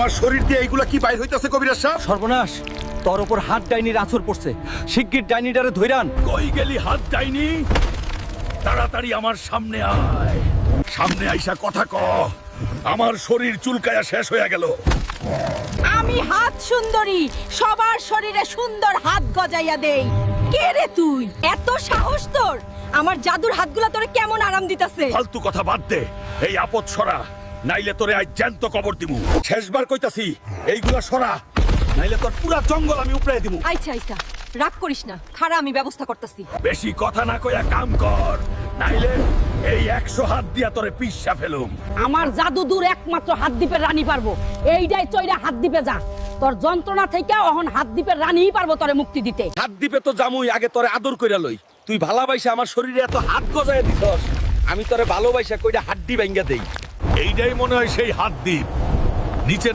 আমার শরীর দিয়ে এইগুলা কি বাইর হইতাছে কবিরাজ সাহেব? সর্বনাশ, তোর উপর হাত ডাইনির আছর পড়ছে। শিগগির ডাইনিটারে ধইরান। কই গেলি হাত ডাইনি? তাড়াতাড়ি আমার সামনে আয়। সামনে আইসা কথা ক। আমার শরীর চুলকায়া শেষ হয়ে গেল। আমি হাত সুন্দরী, সবার শরীরে সুন্দর হাত গজাইয়া দেই। কে রে তুই? এত সাহস তোর? আমার জাদুর হাতগুলা তোরে কেমন আরাম দিতাছে? ফালতু কথা বাদ দে। এই আপদ সরা, নাইলে তোরে আজ জ্যান্ত কবর দিমু। শেষবার কইতাছি, এইগুলা সরা, নাইলে তোর পুরা জঙ্গল আমি উপড়াই দিমু। আইছা আইছা, রাগ করিস না, খারা আমি ব্যবস্থা করতেছি। বেশি কথা না কইয়া কাম কর, নাইলে এই 100 হাত দিয়া তোরে পিচ্ছা ফেলুম। আমার জাদু দূর একমাত্র হাত দ্বীপের রানী পারবো। এইটাই চইরা হাত দ্বীপে যা। তোর যন্ত্রণা থেকে অহন হাত দ্বীপের রানীই পারবো তোরে মুক্তি দিতে। হাত দিবে তো জামুই, আগে তোরে আদর কইরা লই। তুই ভালোবাসা আমার শরীরে এত হাত গজায় দিছস, আমি তোরে ভালোবাসা কইরা হাড্ডি ভাঙ্গা দেই। এইটাই মনে হয় সেই হাত দ্বীপ। নিচে